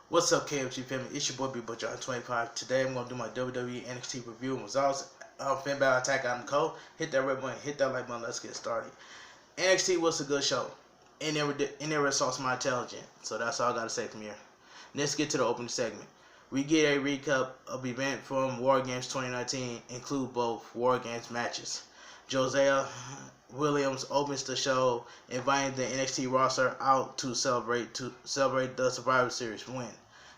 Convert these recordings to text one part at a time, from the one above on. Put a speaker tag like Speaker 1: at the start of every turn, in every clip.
Speaker 1: What's up, KFG family? It's your boy Bigboyjonnytwentyfive. Today I'm gonna do my WWE NXT review and results. Finn Balor attack Adam Cole. Hit that red button, hit that like button. Let's get started. NXT was a good show. It never saw my intelligence. So that's all I gotta say from here. Let's get to the opening segment. We get a recap of event from War Games 2019, include both War Games matches. Josiah Williams opens the show, inviting the NXT roster out to celebrate the Survivor Series win.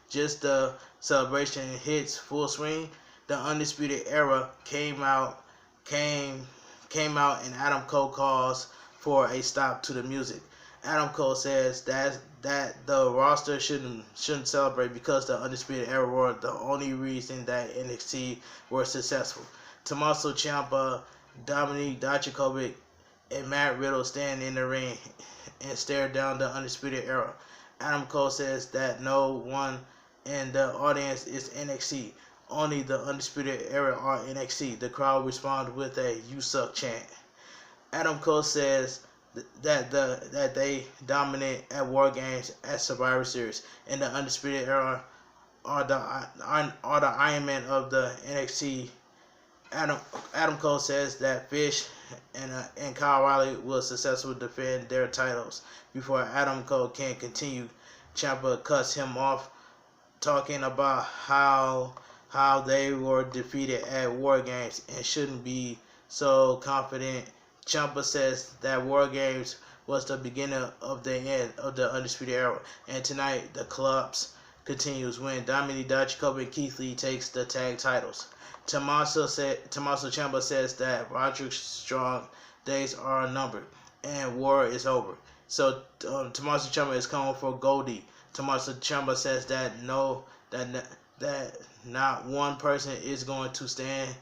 Speaker 1: Just the celebration hits full swing, the Undisputed Era came out, and Adam Cole calls for a stop to the music. Adam Cole says that the roster shouldn't celebrate because the Undisputed Era were the only reason that NXT were successful. Tomasso, Ciampa, Dominik, Dijakovic, and Matt Riddle stand in the ring and stare down the Undisputed Era. Adam Cole says that no one in the audience is NXT. Only the Undisputed Era are NXT. The crowd responds with a "You suck" chant. Adam Cole says that they dominate at War Games at Survivor Series, and the Undisputed Era are the Iron Man of the NXT. Adam Cole says that Fish and Kyle O'Reilly will successfully defend their titles before Adam Cole can continue. Ciampa cuts him off, talking about how they were defeated at War Games and shouldn't be so confident. Ciampa says that War Games was the beginning of the end of the Undisputed Era, and tonight the collapse continues when Dominik, Dijakovic, and Keith Lee takes the tag titles. Tomasso Ciampa says that Roddick's strong days are numbered and war is over. So Tomasso Ciampa is coming for Goldie. Tomasso Ciampa says that not one person is going to stand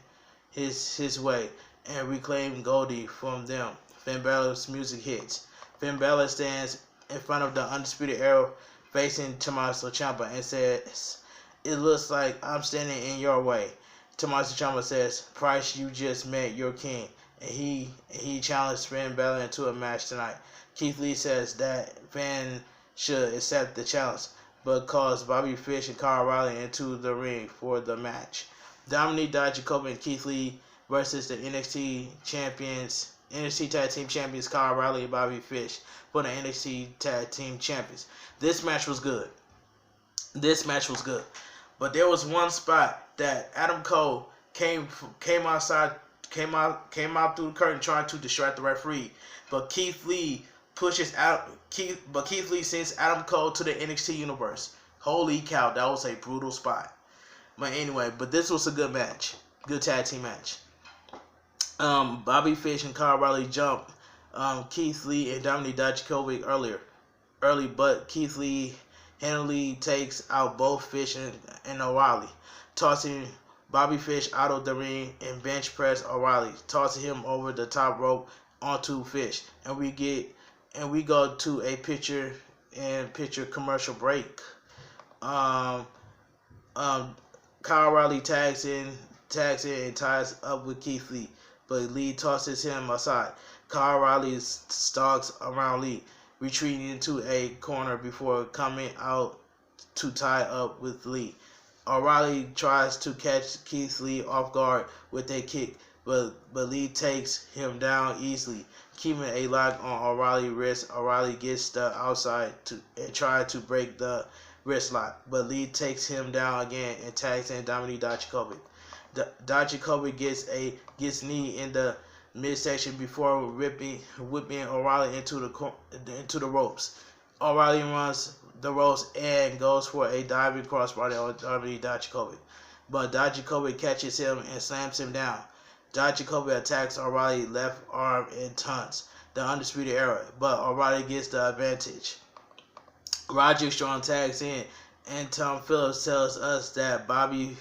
Speaker 1: his way and reclaim Goldie from them. Finn Balor's music hits. Finn Balor stands in front of the Undisputed Era facing Tomasso Ciampa and says, "It looks like I'm standing in your way." Tomasso Ciampa says, "Price, you just met your king," and he challenged Finn Balor into a match tonight. Keith Lee says that Finn should accept the challenge, but calls Bobby Fish and Kyle O'Reilly into the ring for the match. Dominik, Dijakovic, and Keith Lee versus the NXT Tag Team Champions Kyle O'Reilly and Bobby Fish for the NXT Tag Team Champions. This match was good. But there was one spot that Adam Cole came out through the curtain trying to distract the referee, but Keith Lee sends Adam Cole to the NXT universe. Holy cow, that was a brutal spot. But anyway, this was a good match, good tag team match. Bobby Fish and Kyle O'Reilly jumped Keith Lee and Dominik Dijakovic early, but Keith Lee handily takes out both Fish and O'Reilly, tossing Bobby Fish out of the ring and bench press O'Reilly, tossing him over the top rope onto Fish, and we go to a picture commercial break. Kyle O'Reilly tags in and ties up with Keith Lee, but Lee tosses him aside. Kyle O'Reilly stalks around Lee, retreating into a corner before coming out to tie up with Lee. O'Reilly tries to catch Keith Lee off guard with a kick, but Lee takes him down easily, keeping a lock on O'Reilly's wrist. O'Reilly gets the outside and tries to break the wrist lock, but Lee takes him down again and tags in Dominik Dijakovic. Dijakovic gets knee in the midsection before whipping O'Reilly into the ropes. O'Reilly runs the ropes and goes for a diving crossbody on Dominik Dijakovic, but Dijakovic catches him and slams him down. Dijakovic attacks O'Reilly's left arm and taunts the Undisputed Era, but O'Reilly gets the advantage. Roddick Strong tags in, and Tom Phillips tells us that Bobby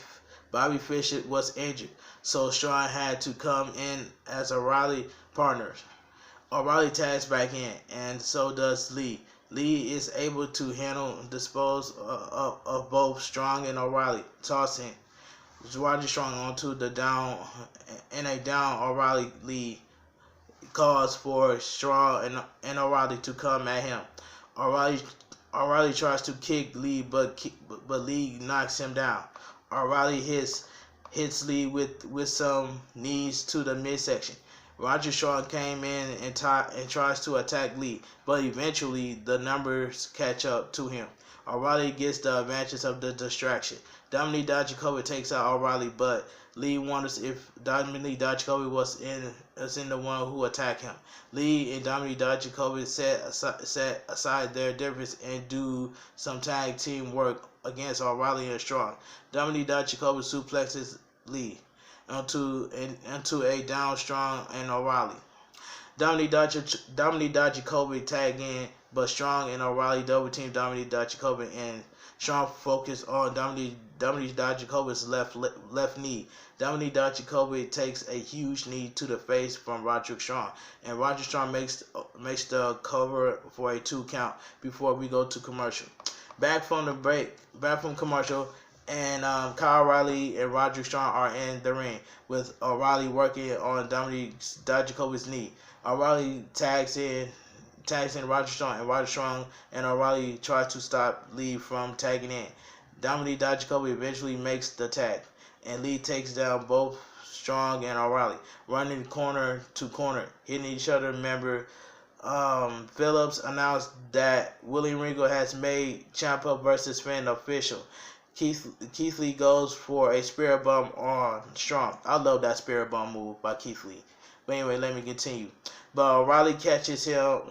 Speaker 1: Fish was injured, so Strong had to come in as O'Reilly partner. O'Reilly tags back in, and so does Lee. Lee is able to dispose of both Strong and O'Reilly, tossing Roddick Strong onto the down O'Reilly. Lee calls for Strong and O'Reilly to come at him. O'Reilly O'Reilly tries to kick Lee, but Lee knocks him down. O'Reilly hits Lee with some knees to the midsection. Roger Strong came in and tries to attack Lee, but eventually the numbers catch up to him. O'Reilly gets the advantage of the distraction. Dominik Dijakovic takes out O'Reilly, but Lee wonders if Dominik Dijakovic was in the one who attacked him. Lee and Dominik Dijakovic set aside their difference and do some tag team work against O'Reilly and Strong. Dominik Dijakovic suplexes Lee into a down Strong and O'Reilly. Dominik Dijakovic tag in, but Strong and O'Reilly double team Dominik Dijakovic, and Strong focus on Dominik Dijakovic's left knee. Dominik Dijakovic takes a huge knee to the face from Roddick Strong, and Roddick Strong makes the cover for a 2 count before we go to commercial. Back from commercial, and Kyle O'Reilly and Roddick Strong are in the ring with O'Reilly working on Dominik Dijakovic's knee. O'Reilly tags in Roddick Strong, and Roddick Strong and O'Reilly try to stop Lee from tagging in. Dominik Dijakovic eventually makes the tag, and Lee takes down both Strong and O'Reilly, running corner to corner, hitting each other. Remember, Phillips announced that William Regal has made Ciampa versus Finn official. Keith Lee goes for a spirit bomb on Strong. I love that spirit bomb move by Keith Lee. But anyway, let me continue. But O'Reilly catches him.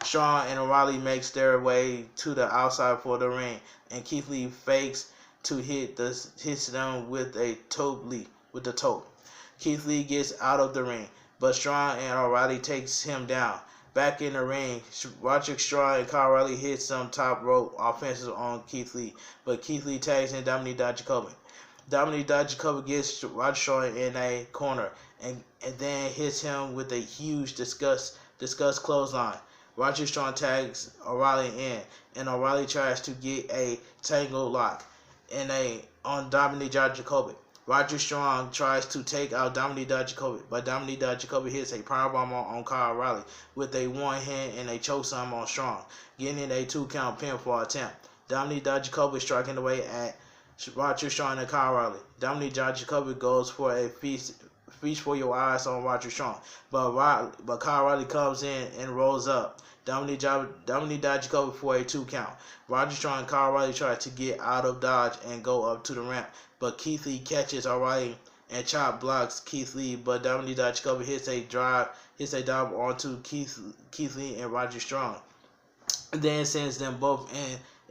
Speaker 1: Strong and O'Reilly makes their way to the outside for the ring, and Keith Lee fakes to hits them with a toe. Keith Lee gets out of the ring, but Strong and O'Reilly takes him down. Back in the ring, Roddick Strong and Kyle O'Reilly hit some top rope offenses on Keith Lee, but Keith Lee tags in Dominik Dijakovic. Dominik Dijakovic gets Roddick Strong in a corner and then hits him with a huge disgust clothesline. Roddick Strong tags O'Reilly in, and O'Reilly tries to get a tangle lock on Dominik Dijakovic. Roddick Strong tries to take out Dominik Dijakovic, but Dominik Dijakovic hits a powerbomb on Kyle O'Reilly with a one hand and a chokeslam on Strong, getting a 2 count pinfall attempt. Dominik Dijakovic striking away at Roddick Strong and Kyle O'Reilly. Dominik Dijakovic goes for a feast for your eyes on Roddick Strong, but Kyle O'Reilly comes in and rolls up Dominik Dijakovic for a 2 count. Roddick Strong and Kyle O'Reilly try to get out of dodge and go up to the ramp, but Keith Lee catches O'Reilly and chop blocks Keith Lee, but Dominik Dijakovic hits a dive onto Keith Lee and Roddick Strong, and then sends them both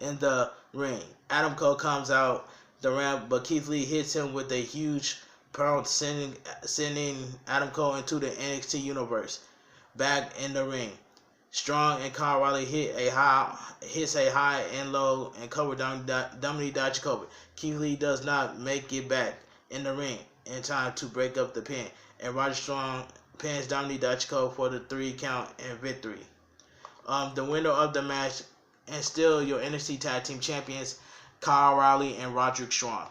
Speaker 1: in the ring. Adam Cole comes out the ramp, but Keith Lee hits him with a huge pounce, sending Adam Cole into the NXT universe. Back in the ring, Strong and Kyle O'Reilly hits a high and low and cover Dominik Dijakovic. Keith Lee does not make it back in the ring in time to break up the pin, and Roddick Strong pins Dominik Dijakovic for the 3 count and victory. The winner of the match and still your NXT Tag Team Champions, Kyle O'Reilly and Roddick Strong.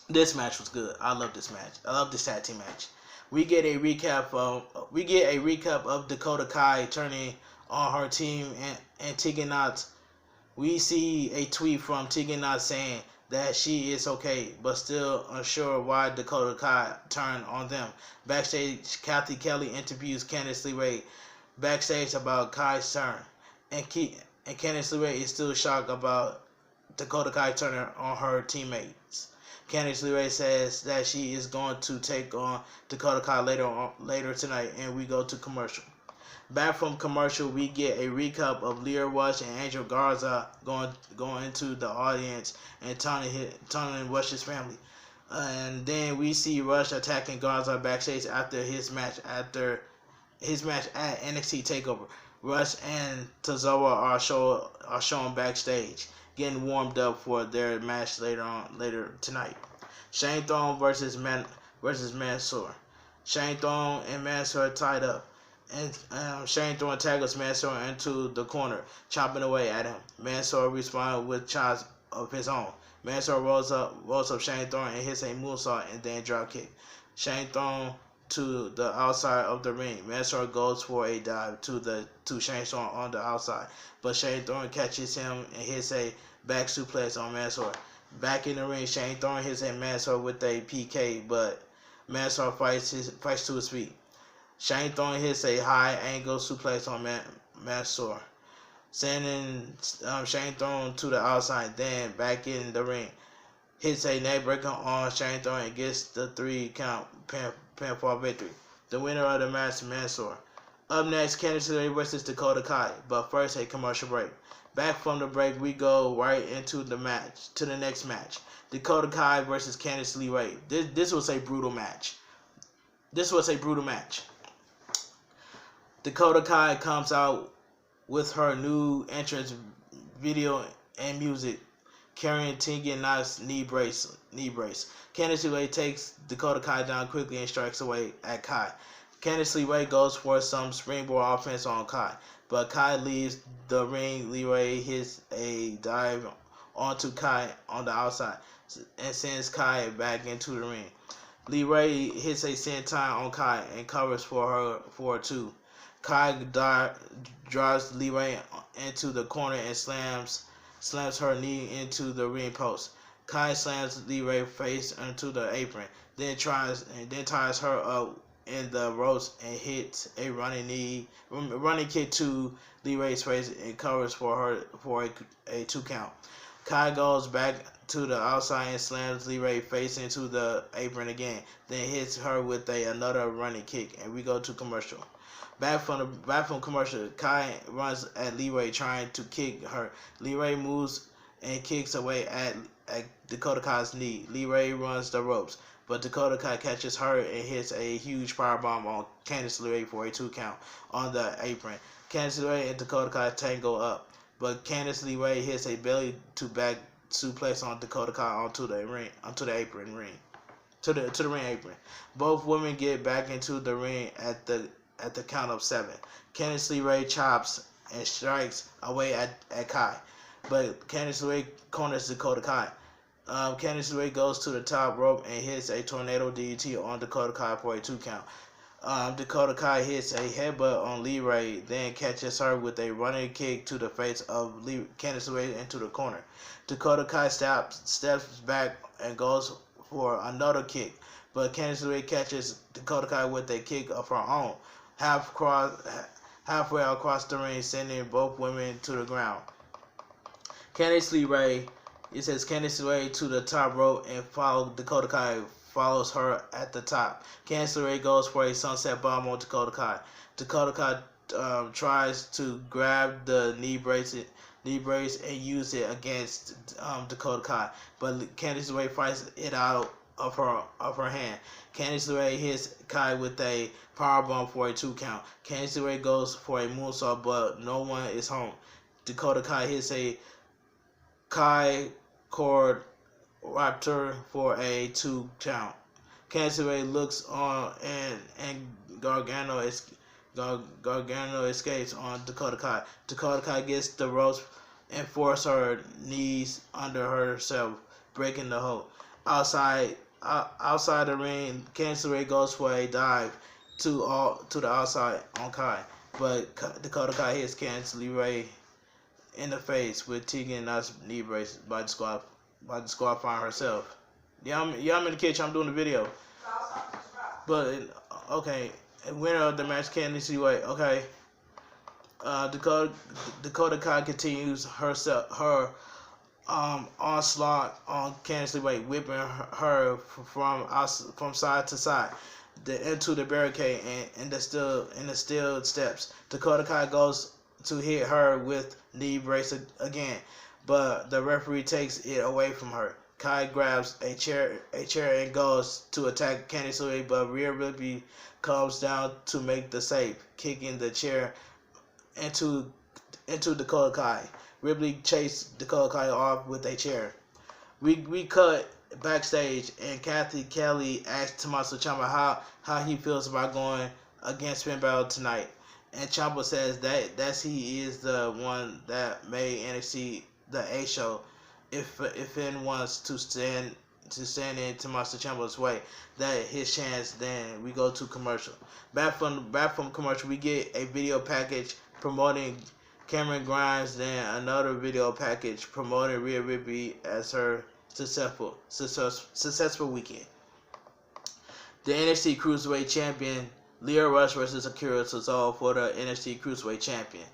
Speaker 1: This match was good. I love this match. I love this tag team match. We get a recap of Dakota Kai turning on her team and Tegan Nox. We see a tweet from Tegan Nox saying that she is okay, but still unsure why Dakota Kai turned on them. Backstage, Kathy Kelly interviews Candice LeRae backstage about Kai's turn, and Candice LeRae is still shocked about Dakota Kai turning on her teammates. Candice LeRae says that she is going to take on Dakota Kai later tonight, and we go to commercial. Back from commercial, we get a recap of Lio Rush and Angel Garza going into the audience and taunting Rush's family. And then we see Rush attacking Garza backstage after his match at NXT TakeOver. Rush and Tozawa are shown backstage, getting warmed up for their match later tonight. Shane Thorne versus Mansoor. Shane Thorne and Mansoor tied up, and Shane Thorne tackles Mansoor into the corner, chopping away at him. Mansoor responds with chops of his own. Mansoor rolls up Shane Thorne and hits a moonsault and then drop kick. Shane Thorne to the outside of the ring. Mansoor goes for a dive to Shane Thorne on the outside, but Shane Thorne catches him and hits a back suplex on Mansoor. Back in the ring, Shane Thorne hits a Mansoor with a PK, but Mansoor fights to his feet. Shane Thorne hits a high angle suplex on Mansoor, sending Shane Thorne to the outside. Then back in the ring, hits a neckbreaker on Shane Thorne and gets the 3 count pinfall victory. The winner of the match, Mansoor. Up next, Candice LeRae versus Dakota Kai. But first, a commercial break. Back from the break, we go right into the next match. Dakota Kai versus Candice LeRae. This was a brutal match. Dakota Kai comes out with her new entrance video and music, carrying Tegan Knox's knee brace. Candice LeRae takes Dakota Kai down quickly and strikes away at Kai. Candice LeRae goes for some springboard offense on Kai, but Kai leaves the ring. LeRae hits a dive onto Kai on the outside and sends Kai back into the ring. LeRae hits a senton on Kai and covers for a 2. Kai drives LeRae into the corner and slams her knee into the ring post. Kai slams LeRae face into the apron, then ties her up in the ropes and hits a running kick to LeRae's face and covers for a 2 count. Kai goes back to the outside and slams LeRae face into the apron again, then hits her with another running kick, and we go to commercial. Back from commercial, Kai runs at LeRae trying to kick her. LeRae moves and kicks away at Dakota Kai's knee. LeRae runs the ropes, but Dakota Kai catches her and hits a huge powerbomb on Candice LeRae for a 2 count on the apron. Candice LeRae and Dakota Kai tango up, but Candice LeRae hits a belly to back suplex on Dakota Kai onto the ring apron. Both women get back into the ring at the count of 7. Candice LeRae chops and strikes away at Kai, but Candice LeRae corners Dakota Kai. Candice LeRae goes to the top rope and hits a tornado DDT on Dakota Kai for a 2 count. Dakota Kai hits a headbutt on LeRae, then catches her with a running kick to the face of Candice LeRae into the corner. Dakota Kai steps back and goes for another kick, but Candice LeRae catches Dakota Kai with a kick of her own, halfway across the ring, sending both women to the ground. Candice LeRae to the top rope and Dakota Kai follows her at the top. Candice LeRae goes for a sunset bomb on Dakota Kai. Dakota Kai tries to grab the knee brace and use it against Dakota Kai, but Candice LeRae fights it out of her hand. Candice LeRae hits Kai with a powerbomb for a 2 count. Candice LeRae goes for a moonsault, but no one is home. Dakota Kai hits a Kai cord raptor for a 2 count. Candice LeRae looks on and Gargano escapes on Dakota Kai. Dakota Kai gets the ropes and forces her knees under herself, breaking the hold. Outside the ring, Candice LeRae goes for a dive to the outside on Kai, but Dakota Kai hits Candice LeRae in the face with Tegan Knox's knee brace by disqualifying herself. Yeah, I'm in the kitchen. I'm doing the video. But okay, winner of the match, Candice LeRae. Okay, Dakota Kai continues her onslaught on Candice LeRae, whipping her from side to side into the barricade and the steel steps. Dakota Kai goes to hit her with knee brace again, but the referee takes it away from her. Kai grabs a chair and goes to attack Candice LeRae, but Rhea Ripley comes down to make the save, kicking the chair into Dakota Kai. Ripley chased Dakota Kai off with a chair. We cut backstage, and Kathy Kelly asked Tomasso Ciampa how he feels about going against Finn Balor tonight. And Ciampa says that he is the one that made NXT the A show. If Finn wants to stand in Tommaso Ciampa's way. That his chance. Then we go to commercial. Back from commercial, we get a video package promoting Cameron Grimes. Then another video package promoting Rhea Ripley as her successful weekend. The NXT Cruiserweight Champion Lio Rush versus Akira Tozawa for the NXT Cruiserweight Champion.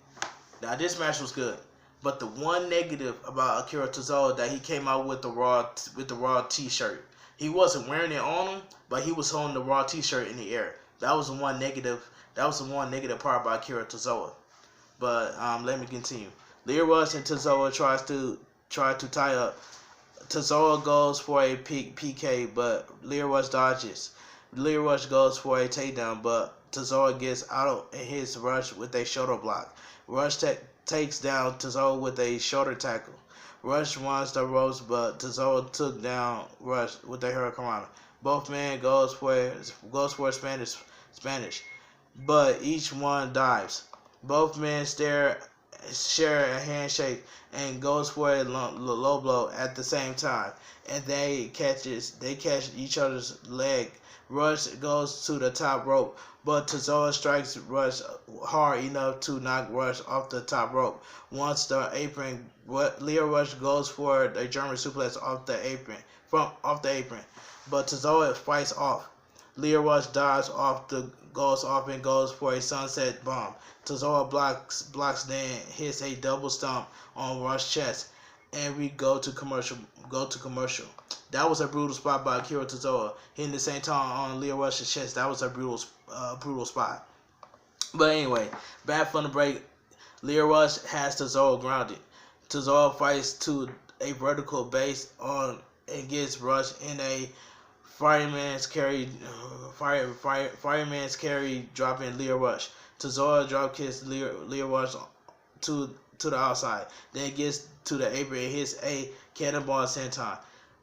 Speaker 1: Now this match was good, but the one negative about Akira Tozawa that he came out with the Raw T-shirt. He wasn't wearing it on him, but he was holding the Raw T-shirt in the air. That was the one negative. That was the one negative part about Akira Tozawa. But let me continue. Lio Rush and Tozawa try to tie up. Tozawa goes for a PK, but Lio Rush dodges. Lio Rush goes for a takedown, but Tozawa gets out in his Rush with a shoulder block. Rush takes down Tozawa with a shoulder tackle. Rush runs the ropes, but Tozawa took down Rush with a hurricanrana. Both men goes for Spanish, but each one dives. Both men share a handshake and goes for a low blow at the same time, and they catch each other's leg. Rush goes to the top rope, but Tozawa strikes Rush hard enough to knock Rush off the top rope. Once the apron, Lio Rush goes for a German suplex off the apron, but Tozawa fights off. Lio Rush dives goes off and goes for a sunset bomb. Tozawa blocks, then hits a double stomp on Rush's chest, and we go to commercial. That was a brutal spot by Akira Tozawa, hitting the same time on Lio Rush's chest. That was a brutal spot. But anyway, back from the break, Lio Rush has Tozawa grounded. Tozawa fights to a vertical base on and gets Rush in a fireman's carry, dropping Lio Rush. Tozawa drop kicks Lio Rush to the outside. Then gets to the apron and hits a cannonball senton.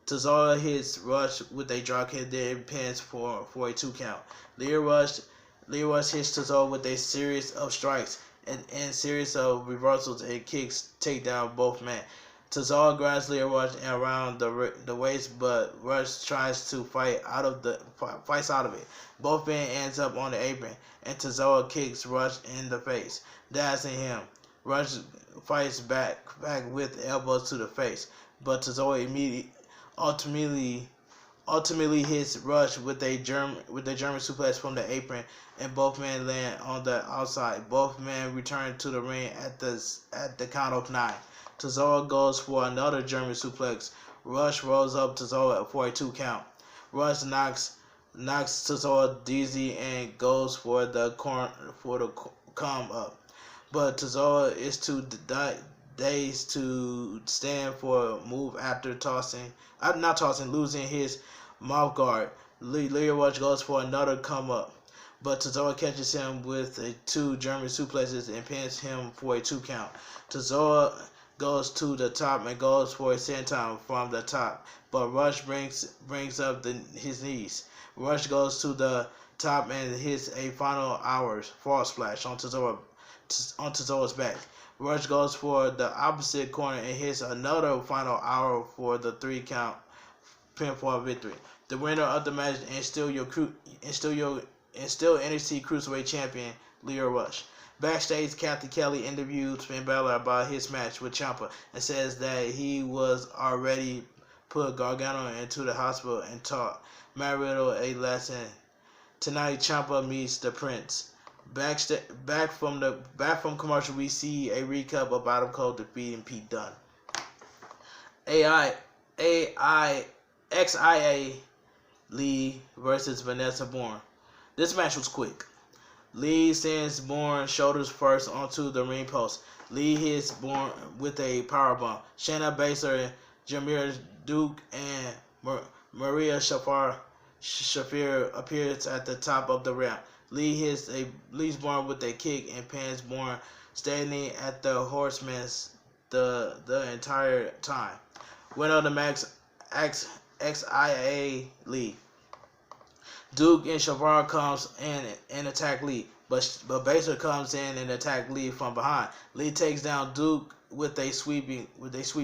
Speaker 1: Tozawa hits Rush with a drop kick, then pins for a 2 count. Lio Rush hits Tozawa with a series of strikes and series of reversals and kicks take down both men. Tozawa grabs Lio Rush around the waist, but Rush tries to fights out of it. Both men ends up on the apron, and Tozawa kicks Rush in the face, dazzling him. Rush fights back with elbows to the face, but Tozawa ultimately hits Rush with a German suplex from the apron, and both men land on the outside. Both men return to the ring at the count of 9. Tozawa goes for another German suplex. Rush rolls up Tozawa for a 2 count. Rush knocks Tozawa dizzy and goes for the come up, but Tozawa is too dazed to stand for a move after losing his mouth guard. Lio Rush goes for another come up, but Tozawa catches him with 2 German suplexes and pins him for a 2 count. Tozawa goes to the top and goes for a senton from the top, but Rush brings up his knees. Rush goes to the top and hits a final hours fall splash on Tozawa's back. Rush goes for the opposite corner and hits another final hour for the 3 count pinfall victory. The winner of the match and still NXT Cruiserweight Champion Lio Rush. Backstage, Kathy Kelly interviewed Finn Balor about his match with Ciampa and says that he was already put Gargano into the hospital and taught Matt Riddle a lesson. Tonight, Ciampa meets the Prince. Back from commercial, we see a recap of Adam Cole defeating Pete Dunne. XIA Lee versus Vanessa Bourne. This match was quick. Lee sends Bourne shoulders first onto the ring post. Lee hits Bourne with a powerbomb. Shayna Baszler, Jameer Duke, and Maria Shafir appears at the top of the ramp. Lee leads Bourne with a kick and pins Bourne, standing at the Horseman's the entire time. Winner of the match, XIA Lee. Duke and Shafir comes in and attack Lee, but Baszler comes in and attack Lee from behind. Lee takes down Duke with a sweep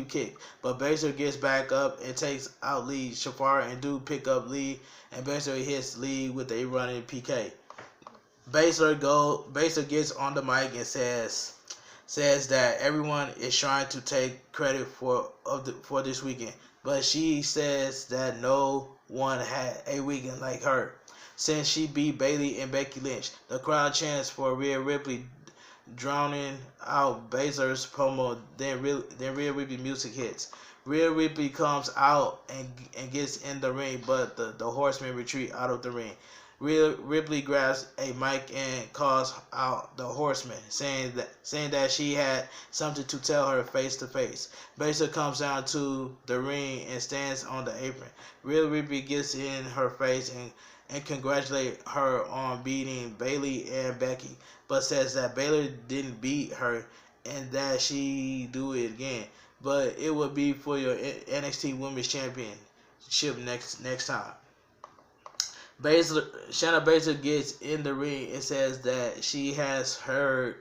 Speaker 1: kick, but Baszler gets back up and takes out Lee. Shafar and Dude pick up Lee, and Baszler hits Lee with a running PK. Baszler gets on the mic and says that everyone is trying to take credit for this weekend, but she says that no one had a weekend like her since she beat Bayley and Becky Lynch. The crowd chants for Rhea Ripley, drowning out Baszler's promo. Then Rhea Ripley music hits. Rhea Ripley comes out and gets in the ring, but the Horsemen retreat out of the ring. Rhea Ripley grabs a mic and calls out the Horsemen, saying that she had something to tell her face to face. Baszler comes down to the ring and stands on the apron. Rhea Ripley gets in her face and congratulate her on beating Bayley and Becky, but says that Bayley didn't beat her and that she do it again, but it would be for your NXT Women's Championship next time. Shayna Baszler gets in the ring and says that she has heard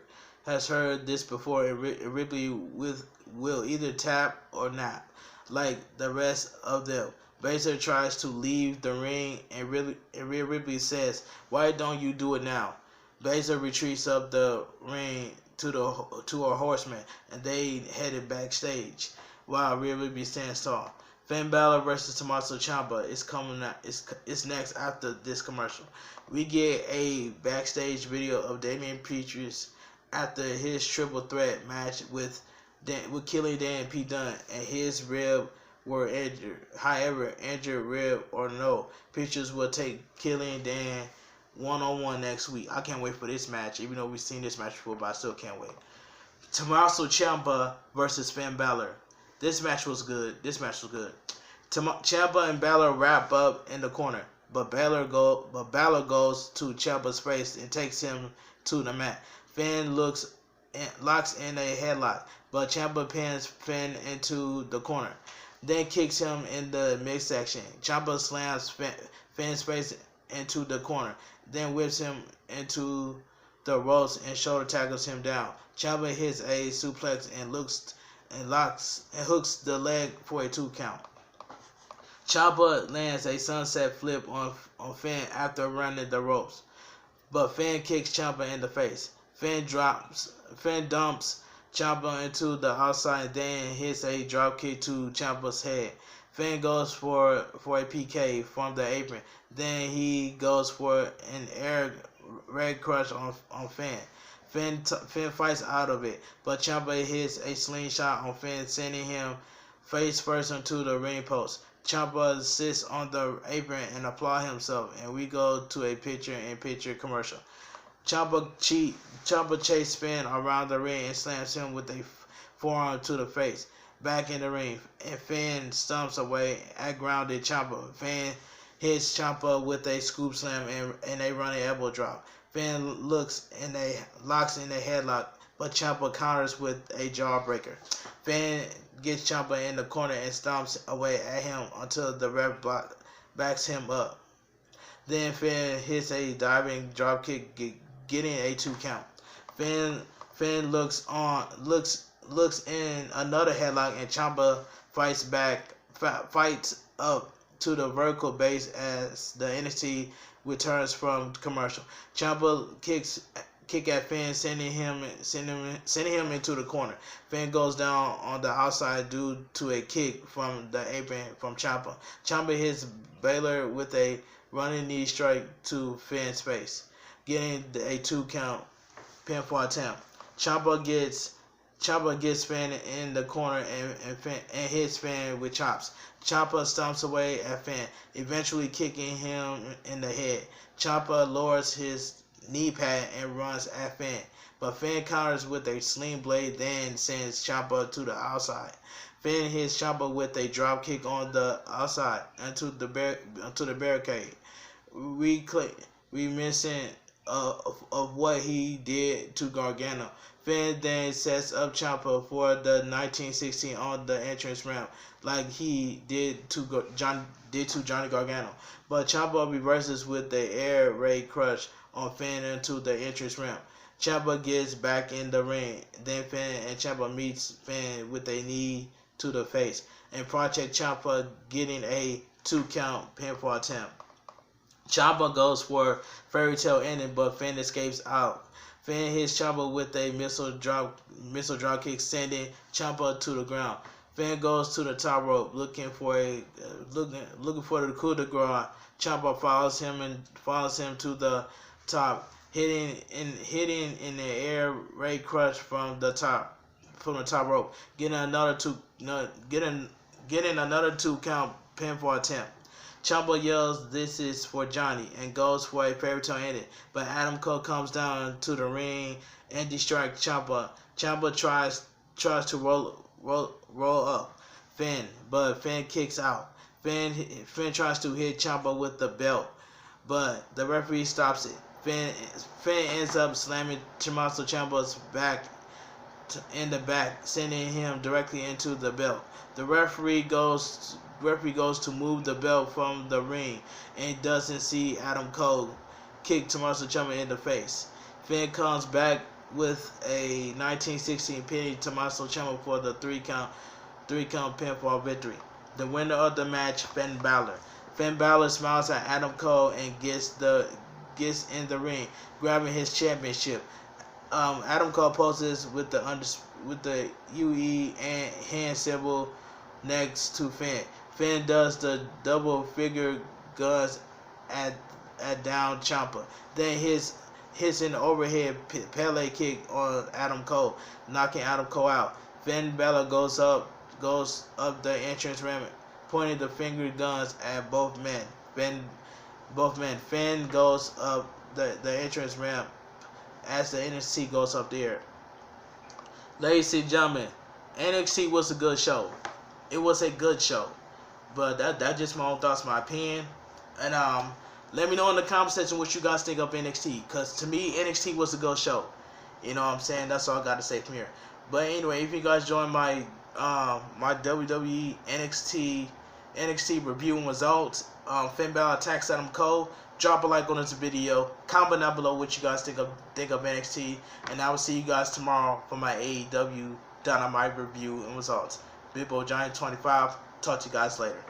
Speaker 1: this before, and Ripley will either tap or not, like the rest of them. Baszler tries to leave the ring, and Rhea Ripley says, "Why don't you do it now?" Baszler retreats up the ring to her Horsemen, and they headed backstage while Rhea Ripley stands tall. Finn Balor versus Tommaso Ciampa is coming out. It's next after this commercial. We get a backstage video of Damian Priest after his triple threat match with Killian Dan and Pete Dunne, and his rib were injured. However, injured rib or no, Priest will take Killian Dan one-on-one next week. I can't wait for this match, even though we've seen this match before, but I still can't wait. Tommaso Ciampa versus Finn Balor. This match was good. Ciampa and Balor wrap up in the corner, but Balor goes to Ciampa's face and takes him to the mat. Finn locks in a headlock, but Ciampa pins Finn into the corner, then kicks him in the midsection. Ciampa slams Finn's face into the corner, then whips him into the ropes and shoulder tackles him down. Ciampa hits a suplex and hooks the leg for a 2 count. Ciampa lands a sunset flip on Finn after running the ropes, but Finn kicks Ciampa in the face. Finn dumps Ciampa into the outside and then hits a drop kick to Ciampa's head. Finn goes for a PK from the apron. Then he goes for an air raid crush on Finn. Finn fights out of it, but Ciampa hits a slingshot on Finn, sending him face first into the ring post. Ciampa sits on the apron and applauds himself, and we go to a picture-in-picture commercial. Ciampa chases Finn around the ring and slams him with a forearm to the face. Back in the ring, and Finn stomps away at grounded Ciampa. Finn hits Ciampa with a scoop slam and a running elbow drop. Finn locks in a headlock, but Ciampa counters with a jawbreaker. Finn gets Ciampa in the corner and stomps away at him until the ref backs him up. Then Finn hits a diving dropkick, getting a 2 count. Finn looks in another headlock, and Ciampa fights up to the vertical base as the NXT returns from commercial. Ciampa kick at Finn, sending him into the corner. Finn goes down on the outside due to a kick from the apron from Ciampa. Ciampa hits Balor with a running knee strike to Finn's face, getting a 2 count pinfall attempt. Ciampa gets Finn in the corner and hits Finn with chops. Ciampa stomps away at Finn, eventually kicking him in the head. Ciampa lowers his knee pad and runs at Finn, but Finn counters with a sling blade, then sends Ciampa to the outside. Finn hits Ciampa with a drop kick on the outside onto the barricade. Reminiscent of what he did to Gargano. Finn then sets up Ciampa for the 1916 on the entrance ramp, like he did to Johnny Gargano. But Ciampa reverses with the air raid crush on Finn into the entrance ramp. Ciampa gets back in the ring. Then Finn and Ciampa meets Finn with a knee to the face. And Project Ciampa getting a 2 count pinfall attempt. Ciampa goes for fairy tale ending, but Finn escapes out. Finn hits Ciampa with a missile drop kick, sending Ciampa to the ground. Finn goes to the top rope, looking for the coup de grace. Ciampa follows him to the top, hitting in the air Ray Crush from the top rope, getting another 2 count pinfall attempt. Ciampa yells, "This is for Johnny," and goes for a fairy tale ending, but Adam Cole comes down to the ring and distracts Ciampa. Ciampa tries to roll up Finn, but Finn kicks out. Finn tries to hit Ciampa with the belt, but the referee stops it. Finn ends up slamming Tommaso Ciampa's back in the back, sending him directly into the belt. The referee goes to move the belt from the ring and doesn't see Adam Cole kick Tommaso Ciampa in the face. Finn comes back with a 1916 pinning Tommaso Ciampa for the 3 count pinfall victory. The winner of the match, Finn Balor. Finn Balor smiles at Adam Cole and gets in the ring, grabbing his championship. Adam Cole poses with the UE and hand symbol next to Finn. Finn does the double figure guns at down Ciampa. Then hits an overhead Pele kick on Adam Cole, knocking Adam Cole out. Finn Balor goes up the entrance ramp, pointing the finger guns at both men. Finn goes up the entrance ramp as the NXT goes up there. Ladies and gentlemen, NXT was a good show. It was a good show. But that's just my own thoughts, my opinion. And let me know in the comment section what you guys think of NXT. Because to me, NXT was a good show. You know what I'm saying? That's all I got to say from here. But anyway, if you guys join my my WWE NXT review and results, Finn Balor attacks Adam Cole, drop a like on this video. Comment down below what you guys think of NXT. And I will see you guys tomorrow for my AEW Dynamite review and results. Bigboyjonnytwentyfive. Talk to you guys later.